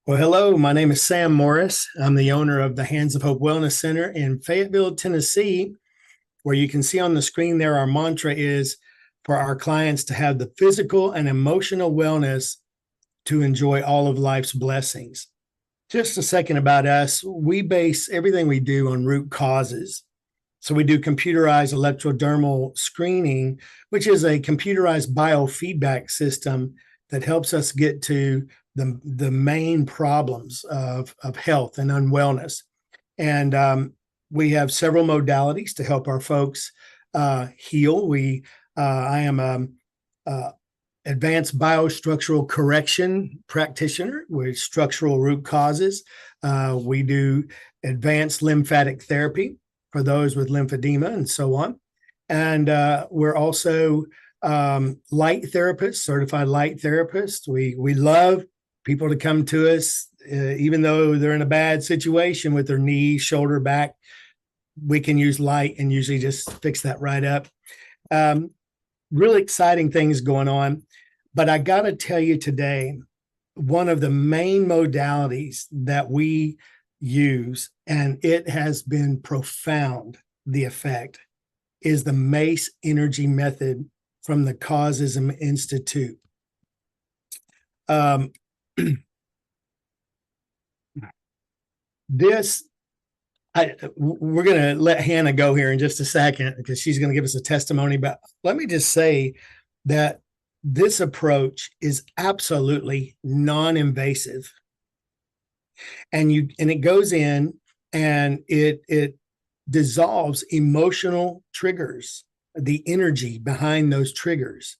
Well, hello, my name is Sam Morris. I'm the owner of the Hands of Hope Wellness Center in Fayetteville, Tennessee, where you can see on the screen there, our mantra is for our clients to have the physical and emotional wellness to enjoy all of life's blessings. Just a second about us. We base everything we do on root causes. So we do computerized electrodermal screening, which is a computerized biofeedback system that helps us get to the main problems of health and unwellness. And we have several modalities to help our folks heal. I am a advanced biostructural correction practitioner with structural root causes. We do advanced lymphatic therapy for those with lymphedema and so on. And we're also light therapists, certified light therapists. We love people to come to us, even though they're in a bad situation with their knee, shoulder, back. We can use light and usually just fix that right up. Really exciting things going on. But I got to tell you today, one of the main modalities that we use, and it has been profound, the effect, is the Mace energy method from the Causism Institute. We're going to let Hannah go here in just a second because she's going to give us a testimony. But let me just say that this approach is absolutely non-invasive, and it goes in and it dissolves emotional triggers, the energy behind those triggers.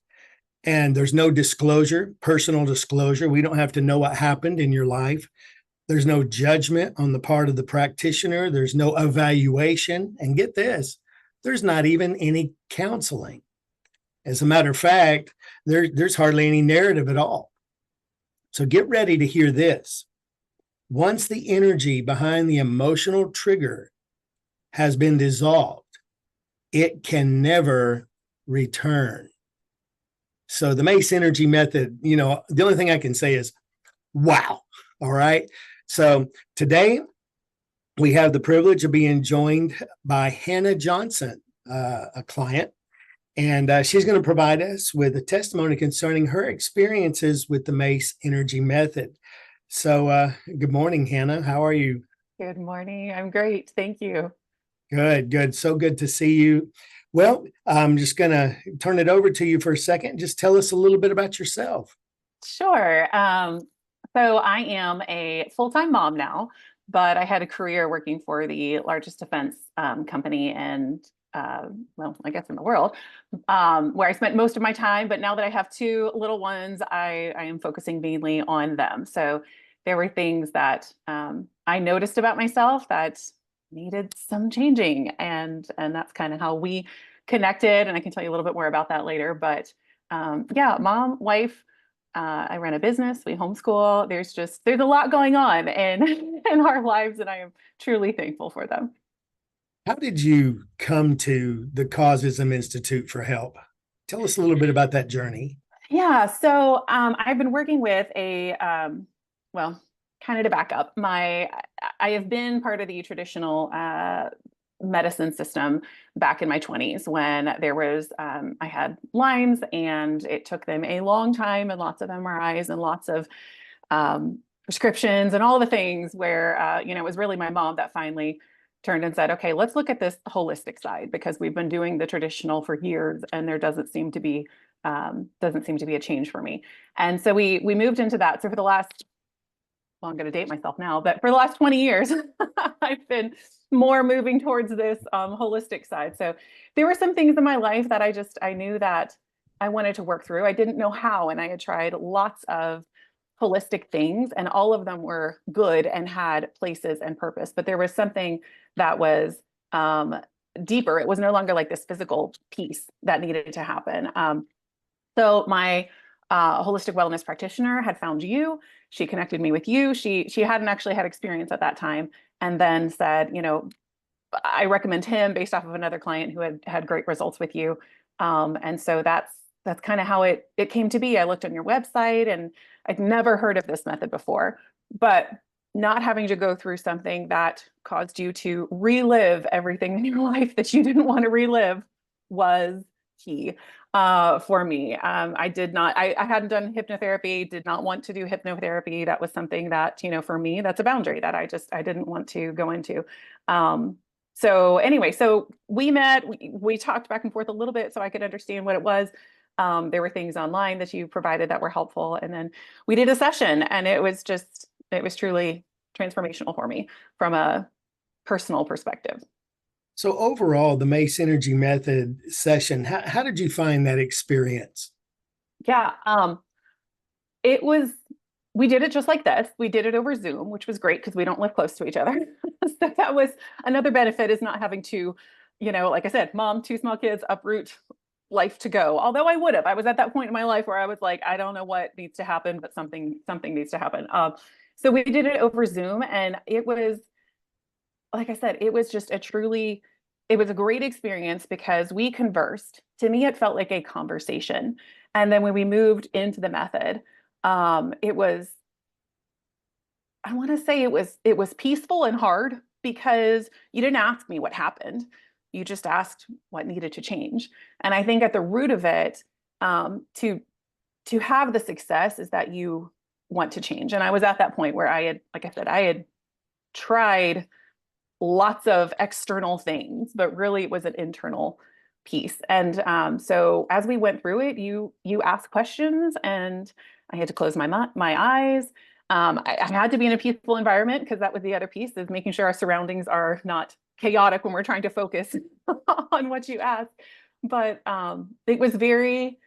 And there's no disclosure, personal disclosure. We don't have to know what happened in your life. There's no judgment on the part of the practitioner. There's no evaluation. And get this, there's not even any counseling. As a matter of fact, there's hardly any narrative at all. So get ready to hear this. Once the energy behind the emotional trigger has been dissolved, it can never return. So the Mace energy method, the only thing I can say is, wow. All right. So today we have the privilege of being joined by Hannah Johnson, a client, and she's going to provide us with a testimony concerning her experiences with the Mace energy method. So good morning, Hannah. How are you? Good morning. I'm great. Thank you. Good, good. So good to see you. Well, I'm just going to turn it over to you for a second. Just tell us a little bit about yourself. Sure. So I am a full-time mom now, but I had a career working for the largest defense company and I guess in the world, where I spent most of my time. But now that I have two little ones, I am focusing mainly on them. So there were things that I noticed about myself that needed some changing, and that's kind of how we connected. And I can tell you a little bit more about that later. But yeah, mom, wife. I run a business. We homeschool. There's a lot going on in our lives, and I am truly thankful for them. How did you come to the Causism Institute for help? Tell us a little bit about that journey. Yeah, so I've been working with well, kind of to back up, I have been part of the traditional medicine system back in my 20s when there was, I had Lyme's, and it took them a long time and lots of MRIs and lots of prescriptions and all the things where, it was really my mom that finally turned and said, okay, let's look at this holistic side, because we've been doing the traditional for years and there doesn't seem to be a change for me. And so we moved into that. So for the last, well, I'm going to date myself now, but for the last 20 years, I've been more moving towards this holistic side. So there were some things in my life that I knew that I wanted to work through. I didn't know how, and I had tried lots of holistic things, and all of them were good and had places and purpose. But there was something that was deeper. It was no longer like this physical piece that needed to happen. So my holistic wellness practitioner had found you. She connected me with you. She hadn't actually had experience at that time, and then said, I recommend him based off of another client who had great results with you. And so that's kind of how it came to be. I looked on your website, and I'd never heard of this method before, but not having to go through something that caused you to relive everything in your life that you didn't want to relive was key for me. I did not, I hadn't done hypnotherapy, did not want to do hypnotherapy. That was something that, you know, for me, that's a boundary that I didn't want to go into. So anyway, so we met, we talked back and forth a little bit so I could understand what it was. There were things online that you provided that were helpful. And then we did a session, and it was just, it was truly transformational for me from a personal perspective. So overall, the Mace Energy Method session, how did you find that experience? Yeah, it was, we did it just like this. We did it over Zoom, which was great because we don't live close to each other. So that was another benefit, is not having to, you know, like I said, mom, two small kids, uproot life to go. Although I would have, I was at that point in my life where I was like, I don't know what needs to happen, but something needs to happen. So we did it over Zoom, and it was, like I said, it was just a truly, it was a great experience because we conversed. To me, it felt like a conversation. And then when we moved into the method, it was, I want to say it was peaceful and hard because you didn't ask me what happened. You just asked what needed to change. And I think at the root of it, to have the success is that you want to change. And I was at that point where I had, like I said, I had tried lots of external things, but really it was an internal piece. And so as we went through it, you asked questions, and I had to close my eyes. I had to be in a peaceful environment because that was the other piece, is making sure our surroundings are not chaotic when we're trying to focus on what you ask. But it was very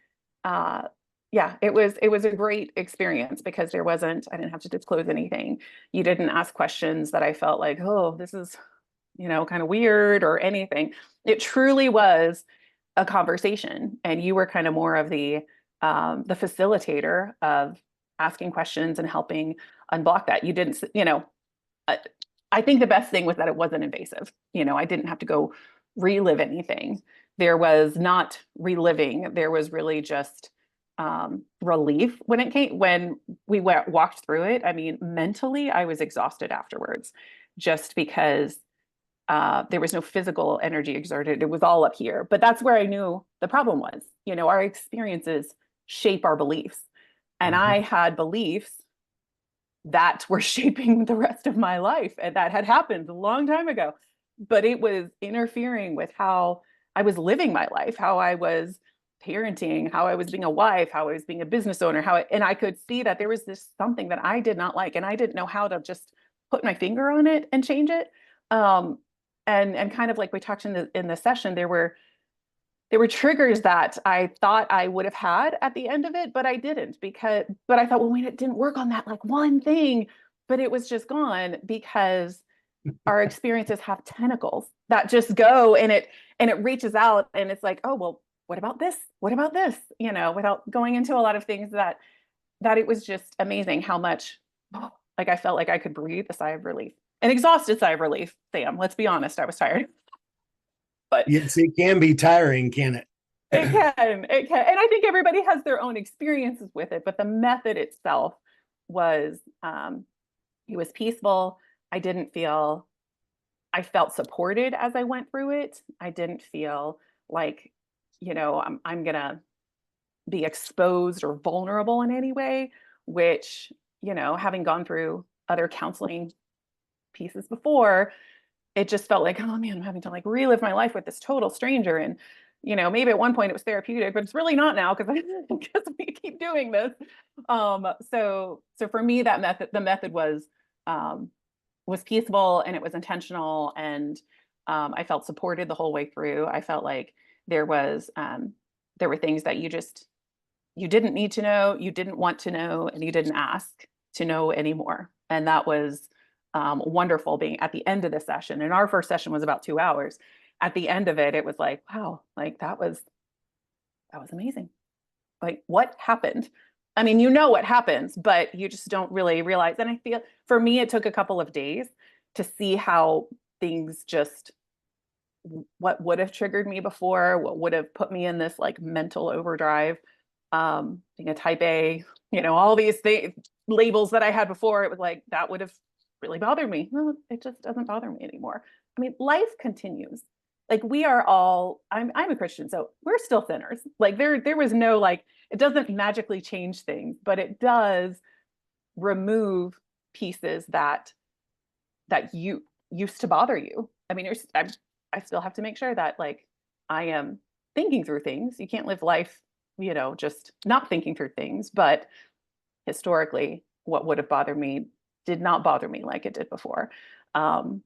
yeah, it was a great experience because I didn't have to disclose anything. You didn't ask questions that I felt like, oh, this is, you know, kind of weird or anything. It truly was a conversation, and you were kind of more of the facilitator of asking questions and helping unblock that. You didn't, you know, I, I think the best thing was that it wasn't invasive. You know, I didn't have to go relive anything. There was not reliving. There was really just relief when it came, when we walked through it. I mean, mentally, I was exhausted afterwards, just because there was no physical energy exerted. It was all up here. But that's where I knew the problem was. You know, our experiences shape our beliefs. And I Mhm. had beliefs that were shaping the rest of my life. And that had happened a long time ago. But it was interfering with how I was living my life, how I was parenting, how I was being a wife, how I was being a business owner, and I could see that there was this something that I did not like, and I didn't know how to just put my finger on it and change it. Um, and kind of like we talked in the session, there were triggers that I thought I would have had at the end of it, but I didn't, but I thought, well, wait, it didn't work on that like one thing, but it was just gone because our experiences have tentacles that just go, and it reaches out, and it's like, oh, well, what about this? What about this? You know, without going into a lot of things, that it was just amazing how much, like, I felt like I could breathe a sigh of relief, an exhausted sigh of relief. Sam, let's be honest, I was tired, but Yes, it can be tiring, can it? it can. And I think everybody has their own experiences with it, but the method itself was, it was peaceful. I didn't feel, I felt supported as I went through it. I didn't feel like, you know, I'm gonna be exposed or vulnerable in any way, which, you know, having gone through other counseling pieces before, it just felt like, oh man, I'm having to like relive my life with this total stranger. And, you know, maybe at one point it was therapeutic, but it's really not now because because we keep doing this. So for me, the method was peaceful, and it was intentional, and I felt supported the whole way through. I felt like there was there were things that you didn't need to know, you didn't want to know, and you didn't ask to know anymore. And that was wonderful, being at the end of the session. And our first session was about 2 hours. At the end of it, it was like, wow, like that was amazing. Like, what happened? I mean, you know what happens, but you just don't really realize. And I feel for me, it took a couple of days to see how things just, what would have triggered me before, what would have put me in this like mental overdrive, being a type A, you know, all these things, labels that I had before, it was like, that would have really bothered me. Well, it just doesn't bother me anymore. I mean, life continues. Like we are all, I'm a Christian, so we're still sinners. Like there was no like, it doesn't magically change things, but it does remove pieces that you used to bother you. I mean, I still have to make sure that like I am thinking through things. You can't live life, just not thinking through things. But historically, what would have bothered me did not bother me like it did before. And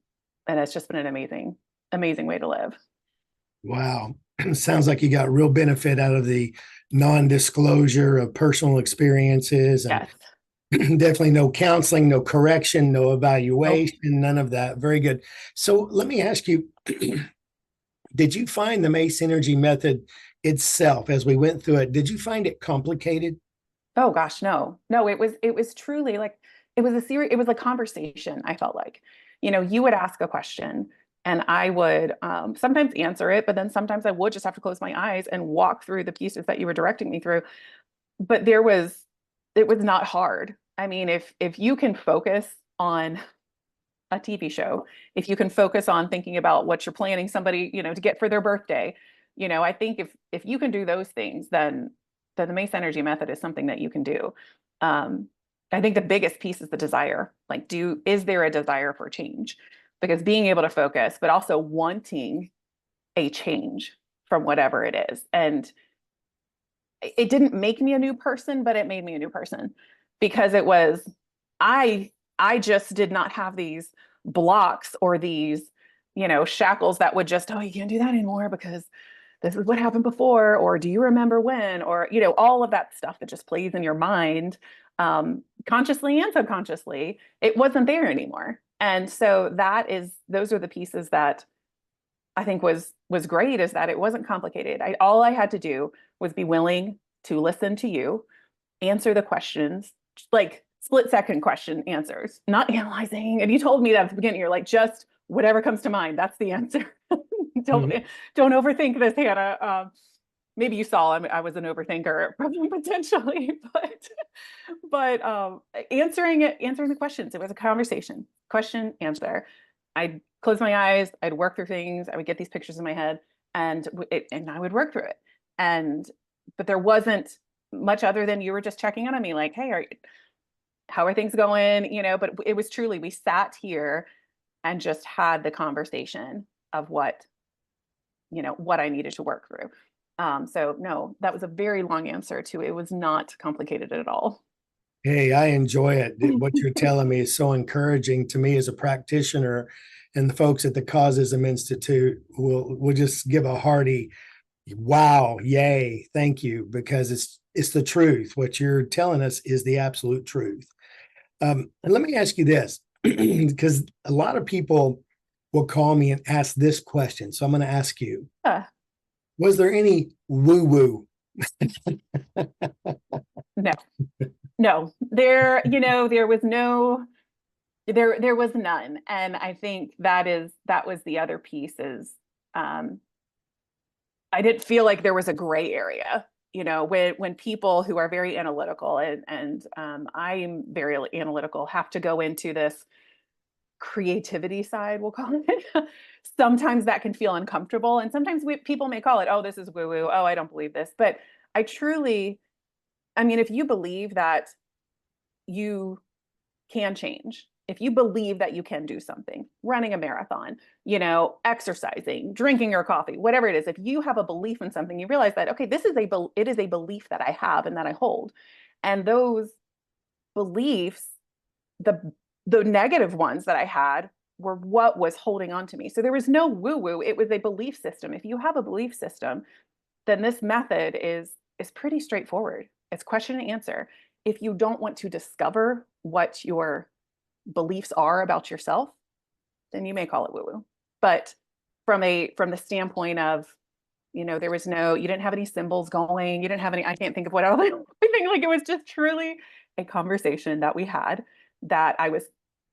it's just been an amazing, amazing way to live. Wow. Sounds like you got real benefit out of the non-disclosure of personal experiences, and Yes. definitely no counseling, no correction, no Nope. evaluation, none of that. Very good. So let me ask you, did you find the Mace Energy method itself as we went through it? Did you find it complicated? Oh gosh, no. No, it was truly like it was a conversation, I felt like. You would ask a question and I would sometimes answer it, but then sometimes I would just have to close my eyes and walk through the pieces that you were directing me through. But it was not hard. I mean, if you can focus on a TV show, if you can focus on thinking about what you're planning somebody, to get for their birthday, I think if you can do those things, then the Mace Energy method is something that you can do. Um, I think the biggest piece is the desire. Like, is there a desire for change? Because being able to focus, but also wanting a change from whatever it is. And it didn't make me a new person, but it made me a new person because it was I I just did not have these blocks or these, shackles that would just, oh, you can't do that anymore because this is what happened before, or do you remember when, or all of that stuff that just plays in your mind, consciously and subconsciously, it wasn't there anymore. And so those are the pieces that I think was great, is that it wasn't complicated. All I had to do was be willing to listen to you, answer the questions, like split-second question answers, not analyzing. And you told me that at the beginning, you're like, just whatever comes to mind, that's the answer. don't Mhm. don't overthink this, Hannah. Maybe you saw I was an overthinker potentially, but answering the questions. It was a conversation, question, answer. I'd close my eyes, I'd work through things, I would get these pictures in my head, and I would work through it. And but there wasn't much other than you were just checking in on me, like, hey, how are things going? But it was truly, we sat here and just had the conversation of what I needed to work through. So no, that was a very long answer to it. It was not complicated at all. Hey, I enjoy it. What you're telling me is so encouraging to me as a practitioner, and the folks at the Causism Institute will just give a hearty wow, yay, thank you, because it's the truth. What you're telling us is the absolute truth. And let me ask you this, because a lot of people will call me and ask this question. So I'm going to ask you: Uh, was there any woo woo? no, no, there was none. And I think that was the other piece is, um, I didn't feel like there was a gray area. When people who are very analytical and I'm very analytical have to go into this creativity side, we'll call it. Sometimes that can feel uncomfortable, and sometimes people may call it, oh, this is woo woo. Oh, I don't believe this. But I truly, I mean, if you believe that you can change, if you believe that you can do something, running a marathon, exercising, drinking your coffee, whatever it is, if you have a belief in something, you realize that, okay, it is a belief that I have and that I hold. And those beliefs, the the negative ones that I had, were what was holding on to me. So there was no woo woo. It was a belief system. If you have a belief system, then this method is pretty straightforward. It's question and answer. If you don't want to discover what your beliefs are about yourself, then you may call it woo woo. But from the standpoint of, you didn't have any symbols going, you didn't have any, I can't think of what else. I think like it was just truly a conversation that we had, that I was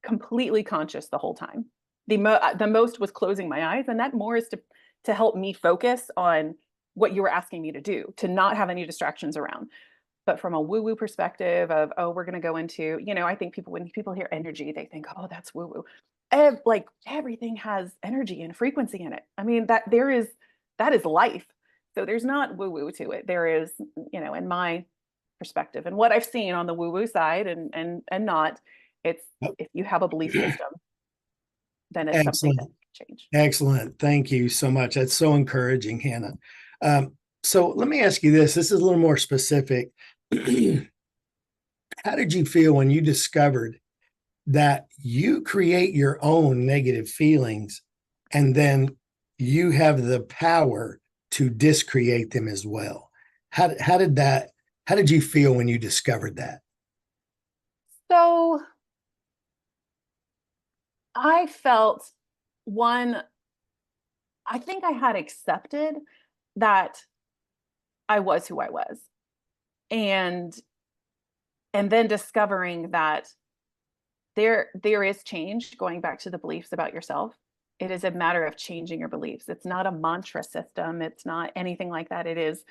completely conscious the whole time. The most was closing my eyes, and that more is to help me focus on what you were asking me to do, to not have any distractions around. But from a woo-woo perspective of, oh, we're going to go into, I think when people hear energy, they think, oh, that's woo-woo. Like everything has energy and frequency in it. I mean, that is life. So there's not woo-woo to it. There is, in my perspective and what I've seen on the woo-woo side and not, it's if you have a belief system, then it's something that Excellent. can change. Excellent. Thank you so much. That's so encouraging, Hannah. So let me ask you this. This is a little more specific. How did you feel when you discovered that you create your own negative feelings and then you have the power to discreate them as well? How did you feel when you discovered that? So I felt one, I think I had accepted that I was who I was. And then discovering that there is change, going back to the beliefs about yourself. It is a matter of changing your beliefs. It's not a mantra system. It's not anything like that. It is,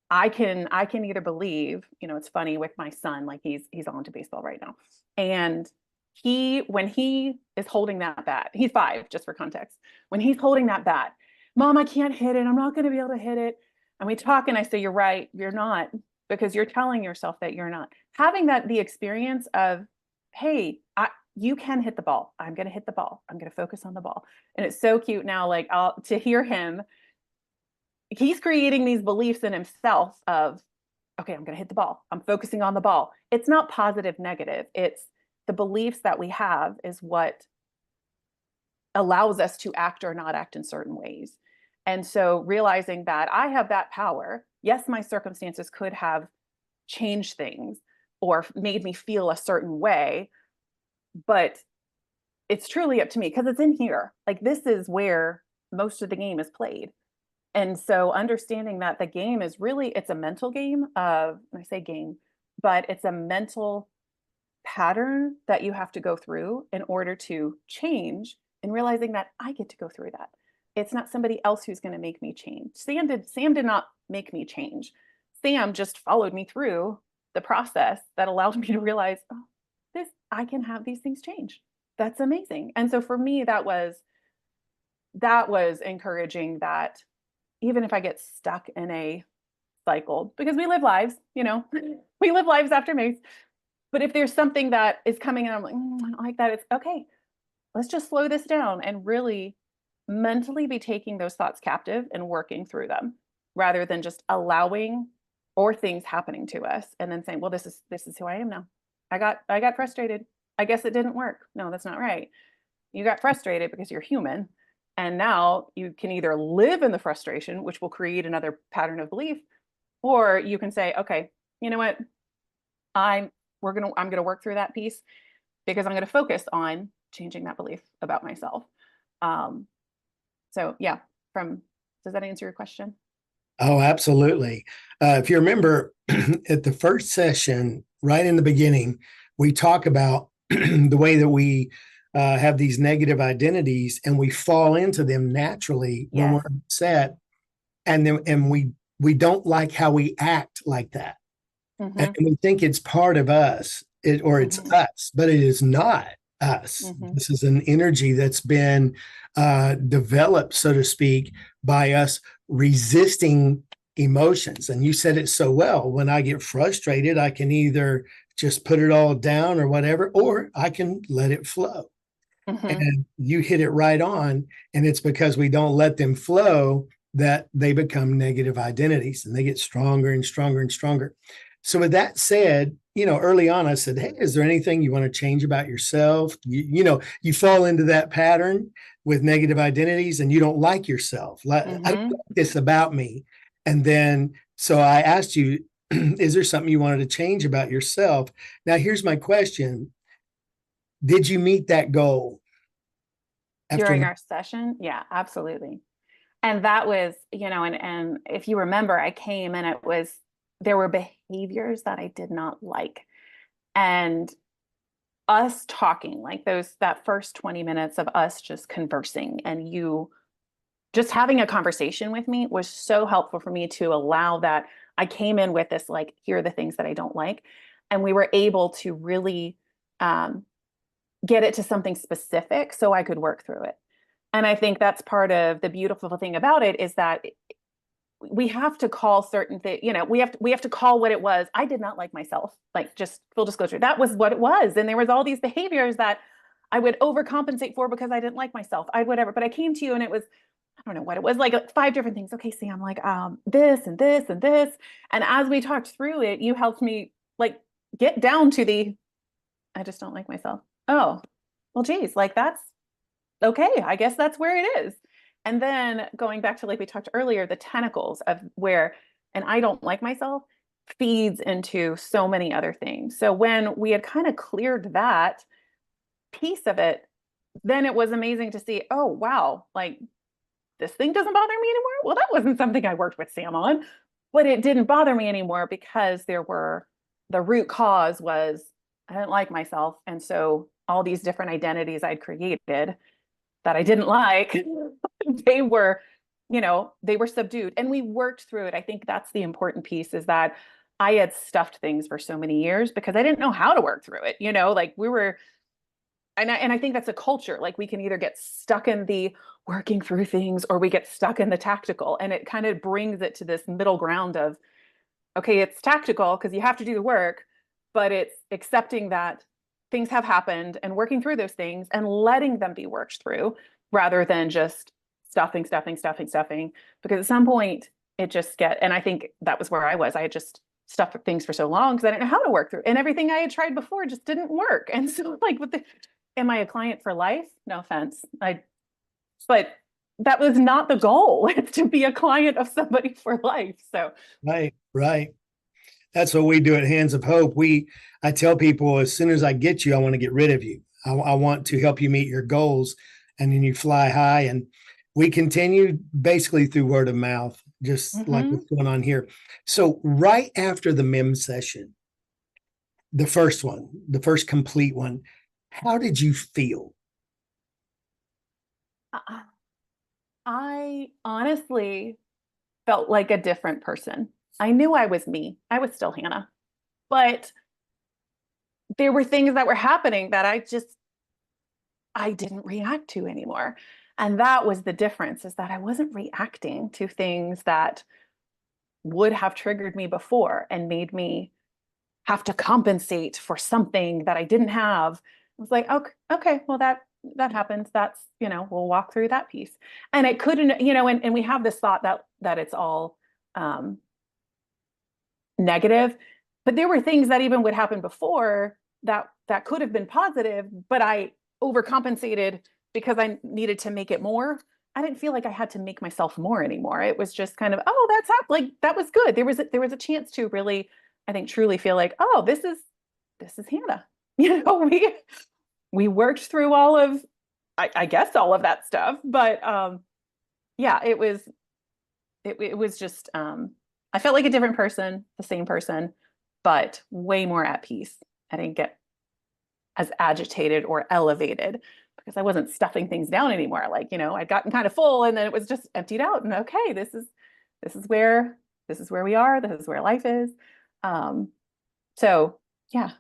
I can either believe, it's funny with my son, like he's on to baseball right now. And when he is holding that bat, he's 5, just for context. When he's holding that bat, Mom, I can't hit it. I'm not going to be able to hit it. And we talk and I say, you're right, you're not, because you're telling yourself that you're not. Having the experience of, hey, you can hit the ball. I'm going to hit the ball. I'm going to focus on the ball. And it's so cute now, like to hear him, he's creating these beliefs in himself of, okay, I'm going to hit the ball. I'm focusing on the ball. It's not positive, negative. It's the beliefs that we have is what allows us to act or not act in certain ways. And so realizing that I have that power, yes, my circumstances could have changed things or made me feel a certain way, but it's truly up to me because it's in here. Like this is where most of the game is played. And so understanding that the game is really, it's a mental game of, I say game, but it's a mental pattern that you have to go through in order to change, and realizing that I get to go through that. It's not somebody else who's going to make me change. Sam did not make me change. Sam just followed me through the process that allowed me to realize, oh, I can have these things change. That's amazing. And so for me, that was encouraging, that even if I get stuck in a cycle, because we live lives, we live lives after Mace. But if there's something that is coming and I'm like, I don't like that, it's okay. Let's just slow this down and really mentally be taking those thoughts captive and working through them, rather than just allowing or things happening to us and then saying, well, this is who I am now. I got frustrated. I guess it didn't work. No, that's not right. You got frustrated because you're human. And now you can either live in the frustration, which will create another pattern of belief, or you can say, okay, you know what? I'm going to work through that piece because I'm going to focus on changing that belief about myself. So yeah, does that answer your question? Oh, absolutely. If you remember at the first session, right in the beginning, we talk about the way that we have these negative identities and we fall into them naturally when we're upset, and we don't like how we act like that, and we think it's part of us, it's us, but it is not us. This is an energy that's been developed, so to speak, by us resisting emotions. And you said it so well. When I get frustrated, I can either just put it all down or whatever, or I can let it flow. And you hit it right on. And it's because we don't let them flow that they become negative identities and they get stronger and stronger and stronger. So with that said, early on, I said, hey, is there anything you want to change about yourself? You fall into that pattern with negative identities and you don't like yourself. I don't like this about me. And then, so I asked you, is there something you wanted to change about yourself? Now, here's my question. Did you meet that goal? During our session? Yeah, absolutely. And that was, and if you remember, I came and there were behaviors that I did not like. And us talking, like that first 20 minutes of us just conversing and you just having a conversation with me was so helpful for me to allow that. I came in with this, like, here are the things that I don't like. And we were able to really get it to something specific so I could work through it. And I think that's part of the beautiful thing about it is that we have to call certain things, we have to call what it was. I did not like myself, like, just full disclosure. That was what it was. And there was all these behaviors that I would overcompensate for because I didn't like myself. I whatever. But I came to you and it was, I don't know what it was, like 5 different things. Okay, Sam, like this and this and this. And as we talked through it, you helped me like get down to the I just don't like myself. Oh, well, geez, like that's okay. I guess that's where it is. And then going back to, like we talked earlier, the tentacles of where, and I don't like myself feeds into so many other things. So when we had kind of cleared that piece of it, then it was amazing to see, oh, wow, like this thing doesn't bother me anymore. Well, that wasn't something I worked with Sam on, but it didn't bother me anymore because the root cause was I didn't like myself. And so all these different identities I'd created that I didn't like, they were, they were subdued and we worked through it. I think that's the important piece is that I had stuffed things for so many years because I didn't know how to work through it. Like we were, and I think that's a culture. Like we can either get stuck in the working through things or we get stuck in the tactical. And it kind of brings it to this middle ground of, okay, it's tactical because you have to do the work, but it's accepting that things have happened and working through those things and letting them be worked through rather than just stuffing. Because at some point it just and I think that was where I was. I had just stuffed things for so long because I didn't know how to work through. And everything I had tried before just didn't work. And so like am I a client for life? No offense. But that was not the goal. It's to be a client of somebody for life. So Right. That's what we do at Hands of Hope. I tell people as soon as I get you, I want to get rid of you. I want to help you meet your goals, and then you fly high. And we continue basically through word of mouth, just like what's going on here. So right after the MIM session, the first complete one, how did you feel? I honestly felt like a different person. I knew I was me. I was still Hannah, but there were things that were happening that I didn't react to anymore. And that was the difference is that I wasn't reacting to things that would have triggered me before and made me have to compensate for something that I didn't have. I was like, okay, well that happens. That's, we'll walk through that piece. And it couldn't, and we have this thought that it's all negative, but there were things that even would happen before that could have been positive, but I overcompensated because I needed to make it more. I didn't feel like I had to make myself more anymore. It was just kind of, oh, that's up. Like that was good. There was a chance to really, I think, truly feel like, oh, this is Hannah. We worked through all of, I guess, all of that stuff. But yeah, it was just I felt like a different person, the same person, but way more at peace. I didn't get as agitated or elevated because I wasn't stuffing things down anymore. Like, I'd gotten kind of full and then it was just emptied out. And okay, this is where we are. This is where life is. So yeah.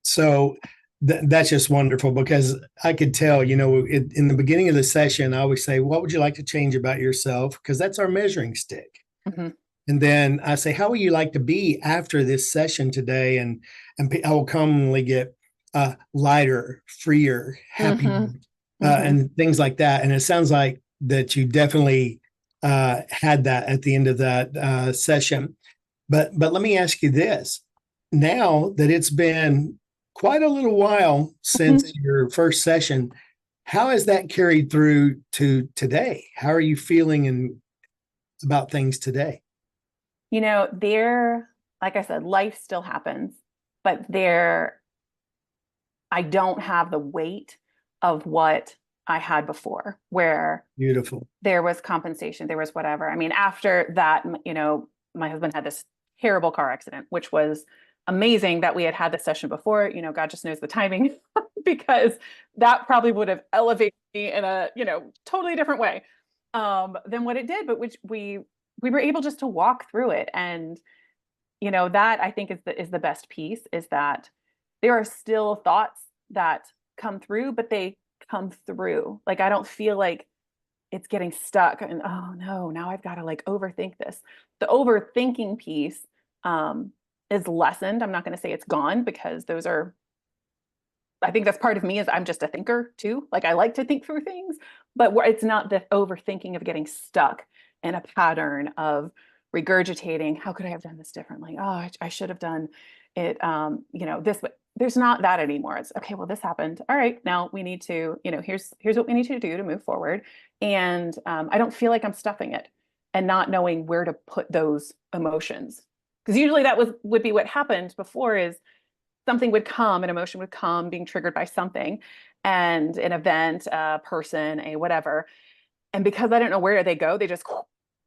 So that's just wonderful because I could tell, in the beginning of the session, I always say, what would you like to change about yourself? Because that's our measuring stick. Mm-hmm. And then I say, how would you like to be after this session today? And I will commonly get lighter, freer, happier, and things like that. And it sounds like that you definitely had that at the end of that session. But let me ask you this. Now that it's been quite a little while since your first session, how has that carried through to today? How are you feeling about things today? Like I said, life still happens, but I don't have the weight of what I had before, where Beautiful. there was compensation, there was whatever. I mean, after that, my husband had this terrible car accident, which was amazing that we had this session before. God just knows the timing because that probably would have elevated me in a, totally different way than what it did, but which we we were able just to walk through it. And, that I think is the best piece, is that there are still thoughts that come through, but they come through. Like, I don't feel like it's getting stuck and, oh no, now I've got to like overthink this. The overthinking piece is lessened. I'm not going to say it's gone, because I think that's part of me, is I'm just a thinker too. Like, I like to think through things, but it's not the overthinking of getting stuck in a pattern of regurgitating. How could I have done this differently? Oh, I should have done it, this way. There's not that anymore. It's okay. Well, this happened. All right. Now we need to, here's what we need to do to move forward. And I don't feel like I'm stuffing it and not knowing where to put those emotions. Because usually that would be what happened before, is something would come, an emotion would come being triggered by something, and an event, a person, a whatever. And because I don't know where they go, they just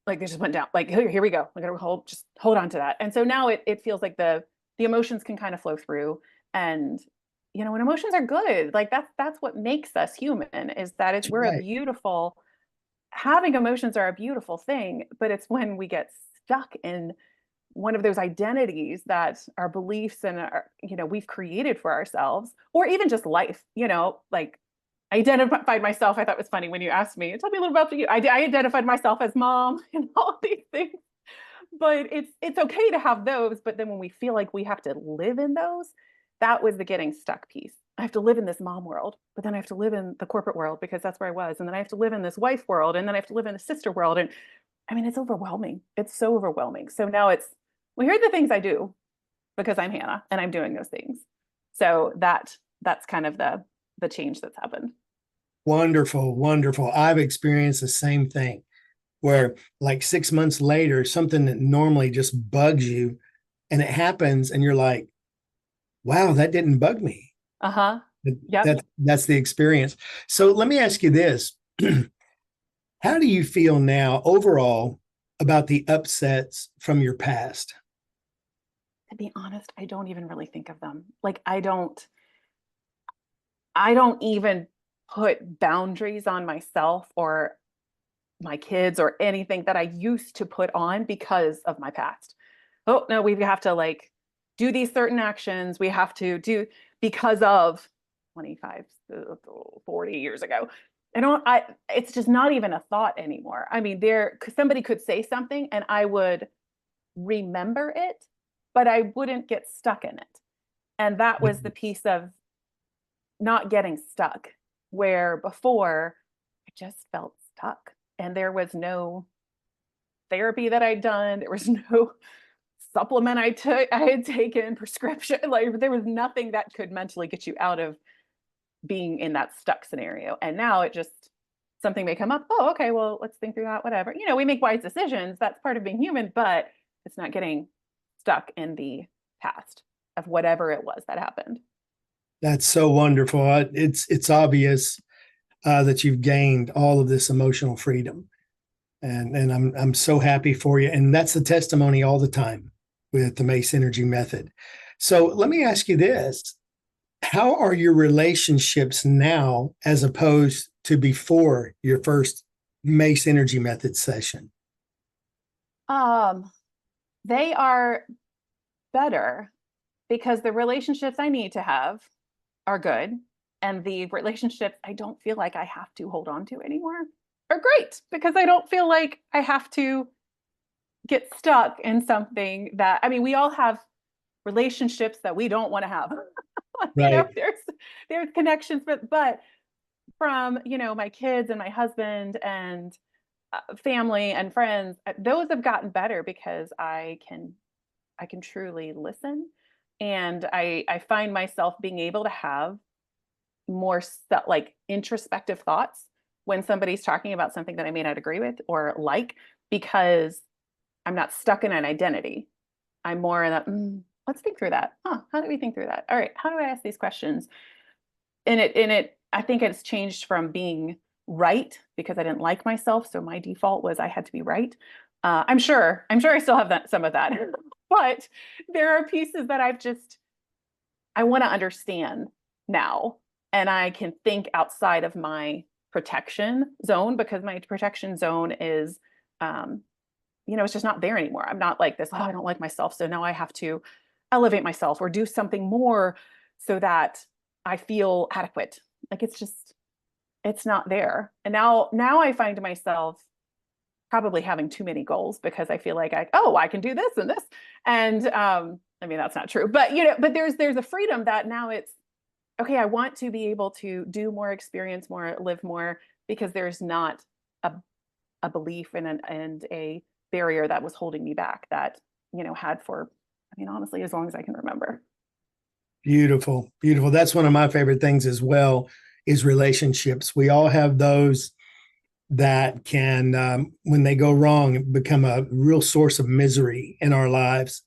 went down. Like, here we go. I gotta hold on to that. And so now it feels like the emotions can kind of flow through. And when emotions are good, like that's what makes us human, is that That's we're a right. beautiful, having emotions are a beautiful thing, but it's when we get stuck in one of those identities that our beliefs and we've created for ourselves, or even just life, like, I identified myself. I thought it was funny when you asked me, tell me a little about you. I identified myself as mom and all these things, but it's okay to have those. But then when we feel like we have to live in those, that was the getting stuck piece. I have to live in this mom world, but then I have to live in the corporate world because that's where I was. And then I have to live in this wife world, and then I have to live in the sister world. And I mean, it's overwhelming. It's so overwhelming. So now well, here are the things I do because I'm Hannah and I'm doing those things. So that's kind of the change that's happened. Wonderful, wonderful. I've experienced the same thing where, like 6 months later, something that normally just bugs you and it happens, and you're like, wow, that didn't bug me. Uh-huh. Yep. That's the experience. So let me ask you this. How do you feel now overall about the upsets from your past? To be honest, I don't even really think of them. Like, I don't even put boundaries on myself or my kids or anything that I used to put on because of my past. Oh, no, we have to like do these certain actions. We have to do because of 25, 40 years ago. It's just not even a thought anymore. I mean, somebody could say something and I would remember it, but I wouldn't get stuck in it. And that was the piece of not getting stuck, where before I just felt stuck and there was no therapy that I'd done. There was no supplement I had taken, prescription. Like, there was nothing that could mentally get you out of being in that stuck scenario. And now something may come up. Oh, okay, well, let's think through that, whatever. We make wise decisions. That's part of being human, but it's not getting stuck in the past of whatever it was that happened. That's so wonderful. It's obvious that you've gained all of this emotional freedom, and I'm so happy for you. And that's the testimony all the time with the Mace Energy Method. So let me ask you this: how are your relationships now as opposed to before your first Mace Energy Method session? Um, they are better because the relationships I need to have are good. And the relationships I don't feel like I have to hold on to anymore are great, because I don't feel like I have to get stuck in something that, I mean, we all have relationships that we don't want to have. Right. There's connections, but from, my kids and my husband and family and friends, those have gotten better because I can truly listen. And I find myself being able to have more like introspective thoughts when somebody's talking about something that I may not agree with or like, because I'm not stuck in an identity. I'm more in that, let's think through that. How do we think through that? All right, how do I ask these questions? I think it's changed from being right because I didn't like myself. So my default was I had to be right. I'm sure I still have some of that, but there are pieces that I want to understand now, and I can think outside of my protection zone, because my protection zone is, it's just not there anymore. I'm not like this, oh, I don't like myself, so now I have to elevate myself or do something more so that I feel adequate. Like it's not there. And now I find myself probably having too many goals because I feel like I can do this and this. And I mean, that's not true, but but there's a freedom that now it's okay, I want to be able to do more, experience more, live more, because there's not a, a belief and a barrier that was holding me back that, had for, I mean, honestly, as long as I can remember. Beautiful, beautiful. That's one of my favorite things as well is relationships. We all have those that can, when they go wrong, become a real source of misery in our lives.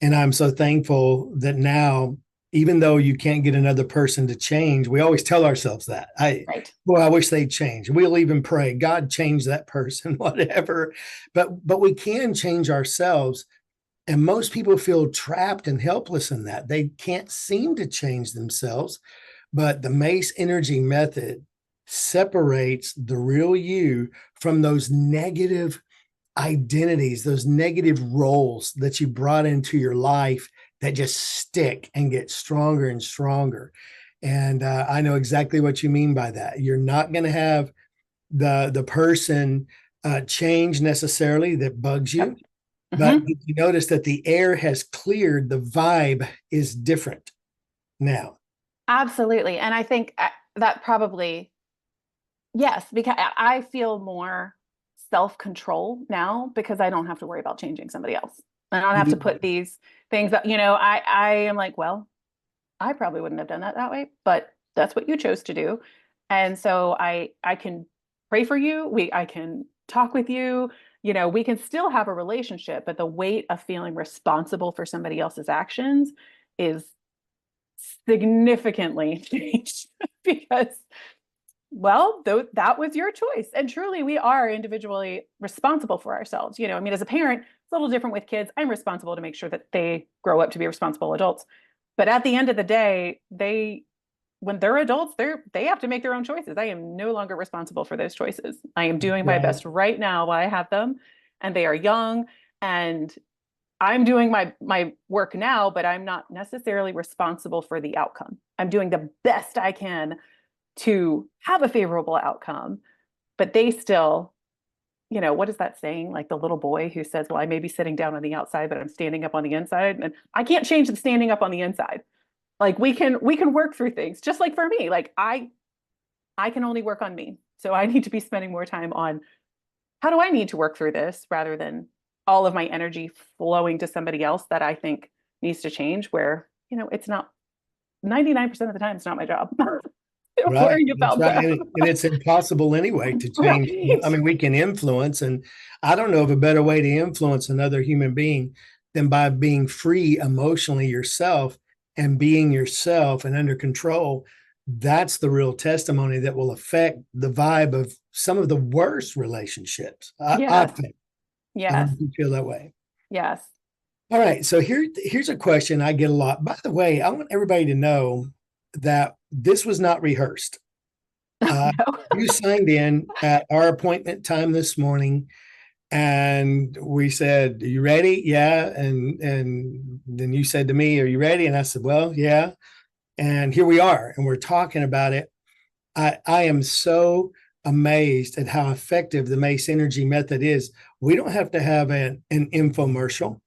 And I'm so thankful that now, even though you can't get another person to change, we always tell ourselves that. Right. Well, I wish they'd change. We'll even pray, God, change that person, whatever. But we can change ourselves. And most people feel trapped and helpless in that. They can't seem to change themselves. But the Mace Energy Method separates the real you from those negative identities, those negative roles that you brought into your life that just stick and get stronger and stronger. And I know exactly what you mean by that. You're not going to have the person change necessarily that bugs Yep. you, but Mm-hmm. you notice that the air has cleared, the vibe is different now. Absolutely. And I think that probably, yes, because I feel more self-control now because I don't have to worry about changing somebody else. I don't have to put these things that, I am like, well, I probably wouldn't have done that way, but that's what you chose to do. And so I can pray for you. I can talk with you. We can still have a relationship, but the weight of feeling responsible for somebody else's actions is significantly changed because, well, that was your choice. And truly, we are individually responsible for ourselves. I mean, as a parent, it's a little different with kids. I'm responsible to make sure that they grow up to be responsible adults. But at the end of the day, when they're adults, they have to make their own choices. I am no longer responsible for those choices. I am doing my Right. best right now while I have them, and they are young, and I'm doing my work now, but I'm not necessarily responsible for the outcome. I'm doing the best I can to have a favorable outcome, but they still, what is that saying? Like the little boy who says, well, I may be sitting down on the outside, but I'm standing up on the inside. And I can't change the standing up on the inside. Like we can work through things. Just like for me, like I can only work on me. So I need to be spending more time on how do I need to work through this rather than all of my energy flowing to somebody else that I think needs to change, where, it's not 99% of the time, it's not my job. Right. Worrying That's about right. them. And it's impossible anyway to change. Right. I mean, we can influence, and I don't know of a better way to influence another human being than by being free emotionally yourself and being yourself and under control. That's the real testimony that will affect the vibe of some of the worst relationships. I Yes. think. I don't Yes. know if you feel that way. Yes. All right. So here's a question I get a lot. By the way, I want everybody to know that this was not rehearsed. Uh, No. you signed in at our appointment time this morning, and we said, "Are you ready?" Yeah, and then you said to me, "Are you ready?" And I said, "Well, yeah." And here we are, and we're talking about it. I am so amazed at how effective the Mace Energy Method is. We don't have to have an infomercial.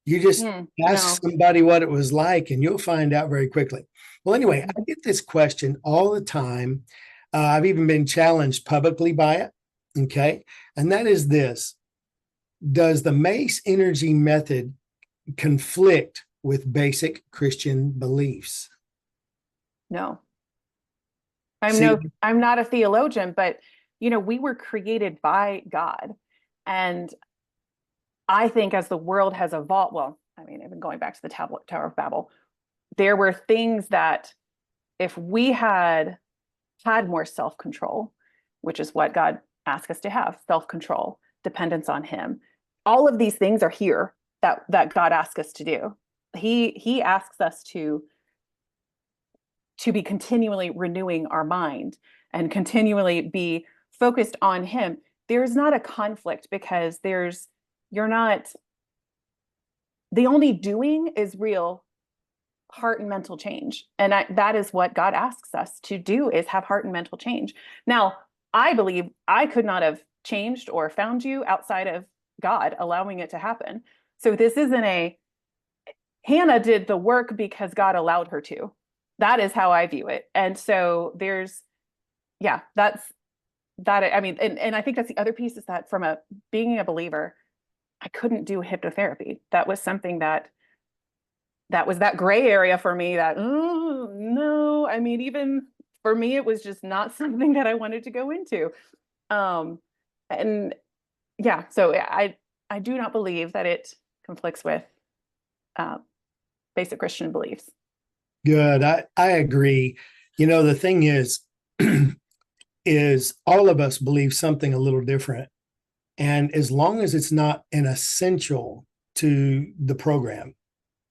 You just ask No. somebody what it was like, and you'll find out very quickly. Well, anyway, I get this question all the time. I've even been challenged publicly by it. Okay. And that is this: does the Mace Energy Method conflict with basic Christian beliefs? No. See, I'm not a theologian, but we were created by God. And I think as the world has evolved, well, I mean, even going back to the Tower of Babel, there were things that if we had more self-control, which is what God asked us to have, self-control, dependence on him. All of these things are here that God asks us to do. He asks us to be continually renewing our mind and continually be focused on him. There's not a conflict because you're not, the only doing is real heart and mental change. And that is what God asks us to do, is have heart and mental change. Now, I believe I could not have changed or found you outside of God allowing it to happen. So this isn't a, Hannah did the work because God allowed her to. That is how I view it. And so there's, yeah, that's that. I mean, and I think that's the other piece, is that from being a believer, I couldn't do hypnotherapy. That was something that was that gray area for me, that, oh, no, I mean, even for me, it was just not something that I wanted to go into. Um, and yeah, so I do not believe that it conflicts with uh, basic Christian beliefs. Good. I agree. The thing is all of us believe something a little different. And as long as it's not an essential to the program,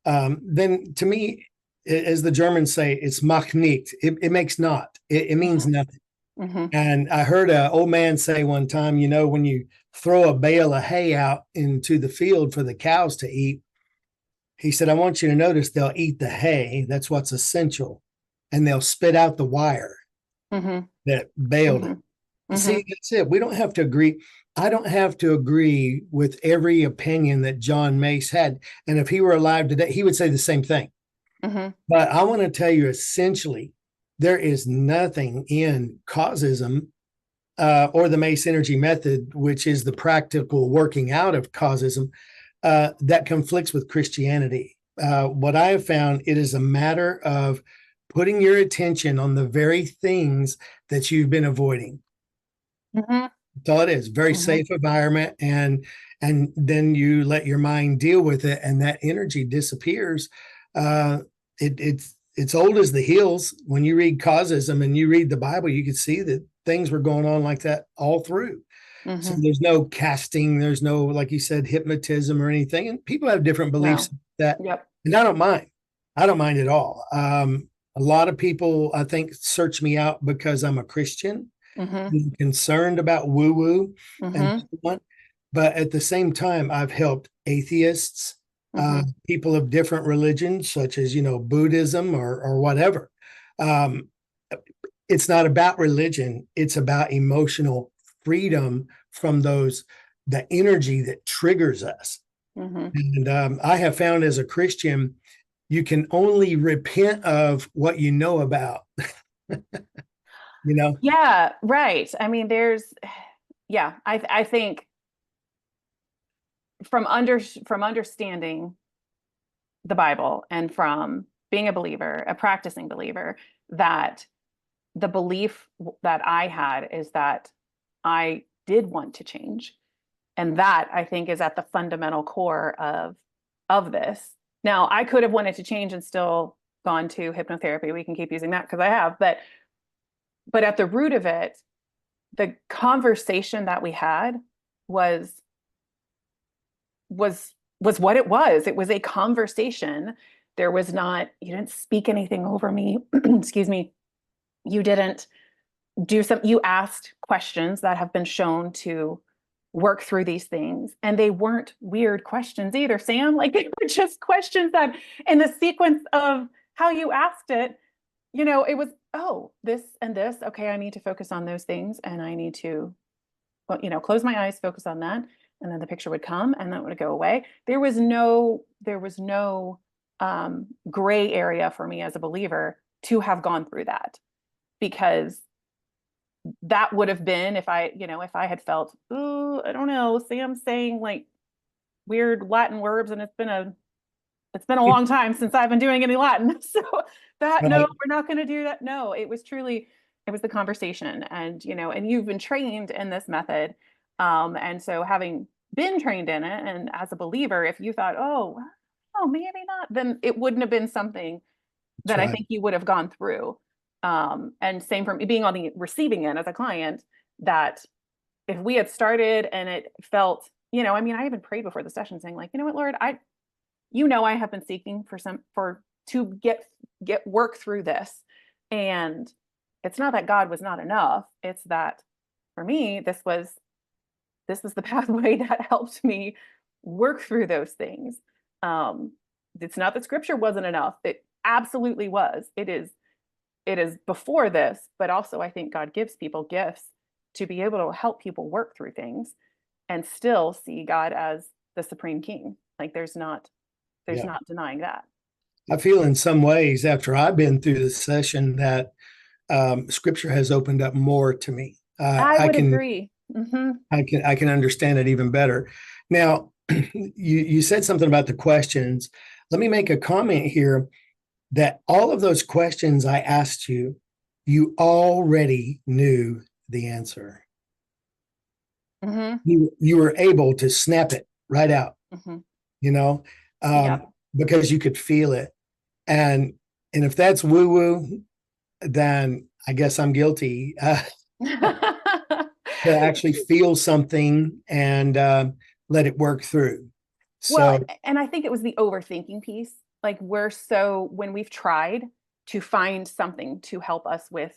then to me, as the Germans say, it's macht nicht. It makes not. It means nothing. Mm-hmm. And I heard an old man say one time, when you throw a bale of hay out into the field for the cows to eat, he said, I want you to notice they'll eat the hay. That's what's essential. And they'll spit out the wire Mm-hmm. that baled Mm-hmm. it. Mm-hmm. See, that's it. We don't have to agree. I don't have to agree with every opinion that John Mace had. And if he were alive today, he would say the same thing. Mm-hmm. But I want to tell you, essentially, there is nothing in causism or the Mace energy method, which is the practical working out of causism, that conflicts with Christianity. What I have found, it is a matter of putting your attention on the very things that you've been avoiding. Mm-hmm. That's all it is. Very Mm-hmm. safe environment, and then you let your mind deal with it, and that energy disappears. It's old as the hills. When you read causism and you read the Bible, you can see that things were going on like that all through. So Mm-hmm. there's no casting, there's no, like you said, hypnotism or anything. And people have different beliefs No. that, Yep. and I don't mind. I don't mind at all. A lot of people, I think, search me out because I'm a Christian, Mm-hmm. I'm concerned about woo woo and Mm-hmm. so on. But at the same time, I've helped atheists, Mm-hmm. people of different religions, such as, Buddhism or whatever. Um, it's not about religion, it's about emotional freedom from the energy that triggers us. Mm-hmm. And I have found, as a Christian, you can only repent of what you know about. you know Yeah, right. I mean, yeah, I think from understanding the Bible and from being a believer, a practicing believer, that the belief that I had is that I did want to change. And that, I think, is at the fundamental core of this. Now, I could have wanted to change and still gone to hypnotherapy. We can keep using that because I have, but at the root of it, the conversation that we had was was what it was. It was a conversation. There was not, you didn't speak anything over me. Excuse me. You didn't you asked questions that have been shown to work through these things. And they weren't weird questions either, Sam. Like, they were just questions that, in the sequence of how you asked it, it was, oh, this and this. Okay, I need to focus on those things, and I need to, well, close my eyes, focus on that. And then the picture would come and then it would go away. There was no gray area for me as a believer to have gone through that, because that would have been, if I had felt, oh, I don't know, Sam's saying like weird Latin words, and it's been a long time since I've been doing any Latin. So no, right. we're not going to do that. No, it was the conversation, and you've been trained in this method. And so, having been trained in it, and as a believer, if you thought, oh, maybe not, then it wouldn't have been something That's that I right. think you would have gone through. And same for me being on the receiving end as a client, that if we had started and it felt, I mean, I even prayed before the session saying, like, you know what, Lord, I have been seeking to get work through this. And it's not that God was not enough. It's that for me, this was the pathway that helped me work through those things. It's not that scripture wasn't enough. It absolutely was. It is before this, but also I think God gives people gifts to be able to help people work through things and still see God as the supreme king. Like there's Yeah. not denying that. I feel in some ways after I've been through this session that scripture has opened up more to me. I would agree. I can understand it even better. Now, you said something about the questions. Let me make a comment here that all of those questions I asked you, you already knew the answer. Mm-hmm. You were able to snap it right out, Mm-hmm. you know, Yeah. because you could feel it. And if that's woo woo, then I guess I'm guilty to actually feel something and let it work through. Well, So, and I think it was the overthinking piece. Like when we've tried to find something to help us with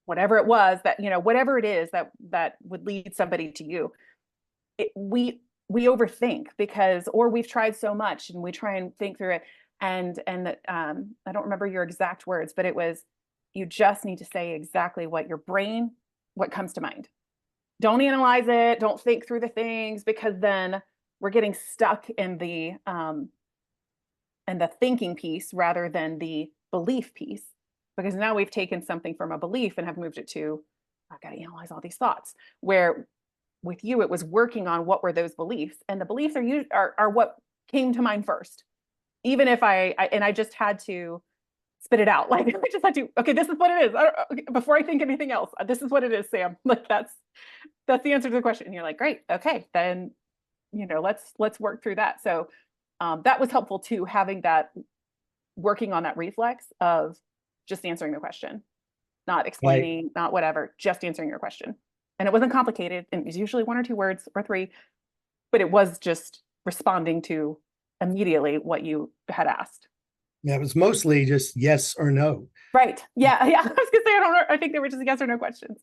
whatever it was that, whatever it is that would lead somebody to you, we overthink or we've tried so much and we try and think through it. And that I don't remember your exact words, but it was, you just need to say exactly what comes to mind. Don't analyze it. Don't think through the things, because then we're getting stuck in the thinking piece rather than the belief piece. Because now we've taken something from a belief and have moved it to, I've got to analyze all these thoughts. Where with you, it was working on what were those beliefs, and the beliefs are what came to mind first. Even if I just had to spit it out. Like I just had to, okay, this is what it is. Okay, before I think anything else, this is what it is, Sam. Like that's the answer to the question. And you're like, great, okay, then let's work through that. So that was helpful too, having that, working on that reflex of just answering the question, not right. explaining, not whatever, just answering your question. And it wasn't complicated. And it was usually 1 or 2 words or 3, but it was just responding to immediately what you had asked. Yeah, it was mostly just yes or no. Right. Yeah. Yeah. I was gonna say, I don't know. I think they were just yes or no questions.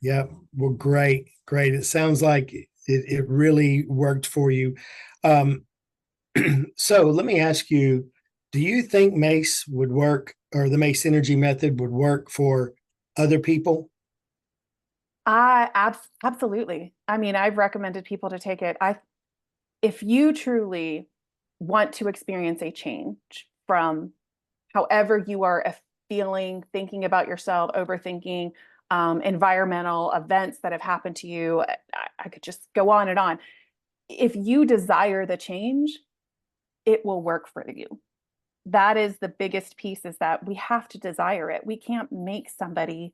Yeah. Well, great. Great. It sounds like it really worked for you. Um, so let me ask you, do you think Mace would work, or the Mace energy method would work for other people? Absolutely. I mean, I've recommended people to take it. If you truly want to experience a change from however you are feeling, thinking about yourself, overthinking, environmental events that have happened to you, I could just go on and on. If you desire the change, it will work for you. That is the biggest piece, is that we have to desire it. We can't make somebody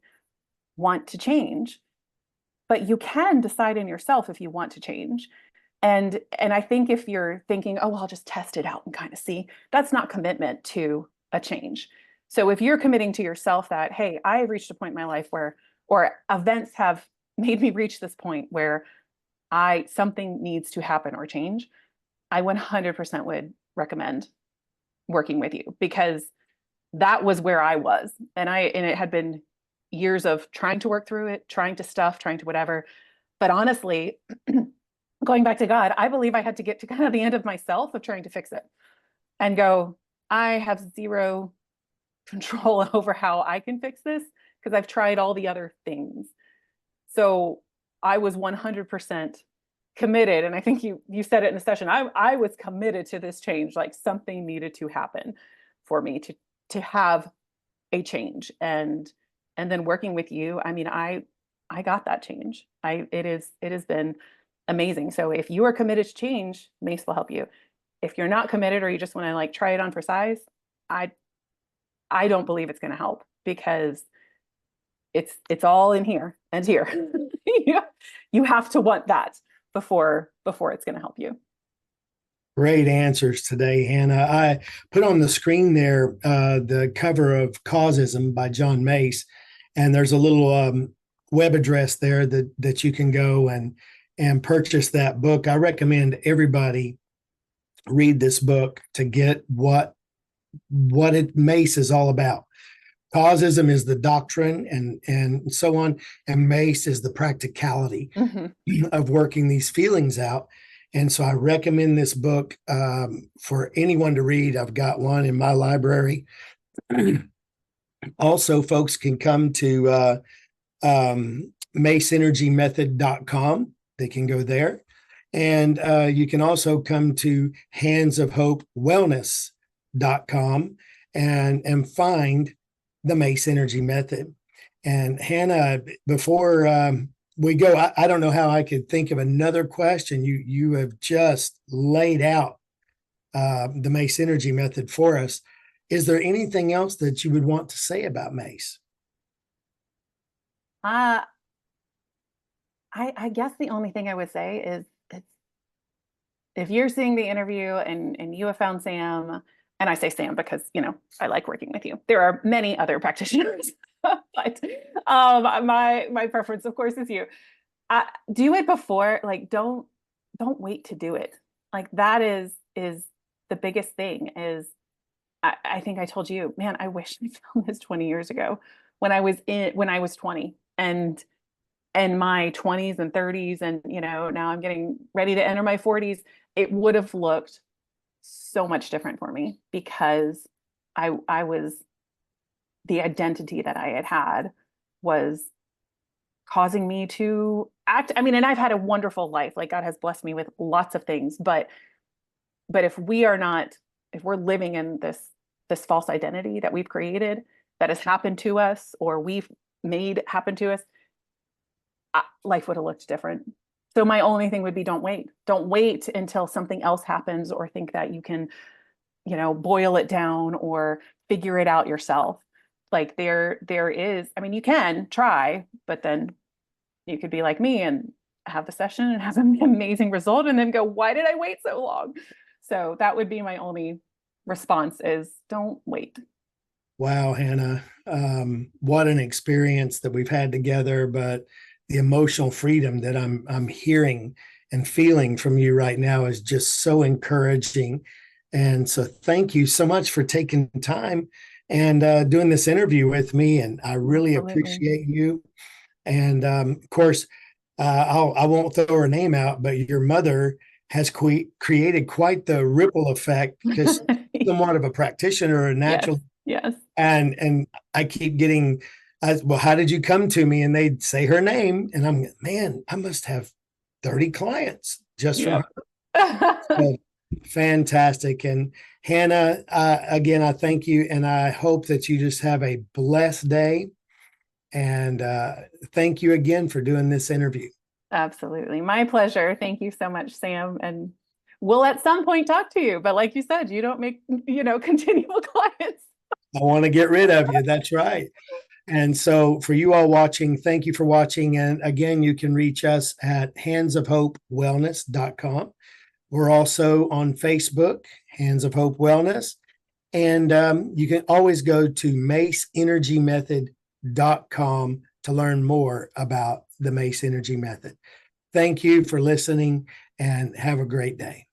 want to change, but you can decide in yourself if you want to change. And I think if you're thinking, oh, well, I'll just test it out and kind of see, that's not commitment to a change. So if you're committing to yourself that, hey, I have reached a point in my life where, or events have made me reach this point where something needs to happen or change, I 100% would recommend working with you, because that was where I was. And it had been years of trying to work through it, trying to stuff, trying to whatever. But honestly, going back to God, I believe I had to get to kind of the end of myself of trying to fix it and go, I have zero control over how I can fix this, because I've tried all the other things. So I was 100% committed. And I think you said it in the session. I was committed to this change. Like something needed to happen for me to have a change. And then working with you, I mean, I got that change. It has been amazing. So if you are committed to change, Mace will help you. If you're not committed, or you just want to like try it on for size, I don't believe it's going to help, because it's all in here and here. You have to want that before it's going to help you. Great answers today, Hannah. I put on the screen there the cover of Causism by John Mace, and there's a little web address there that you can go and purchase that book. I recommend everybody read this book to get what Mace is all about. Causism is the doctrine and so on, and Mace is the practicality Mm-hmm. of working these feelings out. And so I recommend this book for anyone to read. I've got one in my library. Also, folks can come to maceenergymethod.com. They can go there. And you can also come to handsofhopewellness.com and find the Mace Energy Method. And Hannah, before we go, I don't know how I could think of another question. You have just laid out the Mace Energy Method for us. Is there anything else that you would want to say about Mace? I guess the only thing I would say is if you're seeing the interview and you have found Sam, and I say Sam because, I like working with you. There are many other practitioners, but my preference, of course, is you. Do it before, like, don't wait to do it. Like, that is the biggest thing is I think I told you, man, I wish I found this 20 years ago when I was 20 and my 20s and 30s and now I'm getting ready to enter my 40s. It would have looked so much different for me because I was the identity that I had was causing me to act. I mean, and I've had a wonderful life. Like, God has blessed me with lots of things, but if we're living in this false identity that we've created that has happened to us or we've made happen to us, life would have looked different. So my only thing would be don't wait until something else happens or think that you can boil it down or figure it out yourself. Like, there is, I mean, you can try, but then you could be like me and have the session and have an amazing result and then go, why did I wait so long? So that would be my only response is don't wait. Wow, Hannah, what an experience that we've had together, but the emotional freedom that I'm hearing and feeling from you right now is just so encouraging. And so thank you so much for taking time and doing this interview with me. And I really Absolutely. appreciate you. And of course, I won't throw her name out, but your mother has created quite the ripple effect because somewhat of a practitioner, a natural. Yes. And I keep getting, well, how did you come to me? And they'd say her name, and I'm, man, I must have 30 clients just from her. So, fantastic. And Hannah, again, I thank you, and I hope that you just have a blessed day. And thank you again for doing this interview. Absolutely. My pleasure. Thank you so much, Sam. And we'll at some point talk to you. But like you said, you don't make, continual clients. I want to get rid of you. That's right. And so for you all watching, thank you for watching. And again, you can reach us at handsofhopewellness.com. We're also on Facebook, Hands of Hope Wellness. And you can always go to maceenergymethod.com to learn more about the Mace Energy Method. Thank you for listening and have a great day.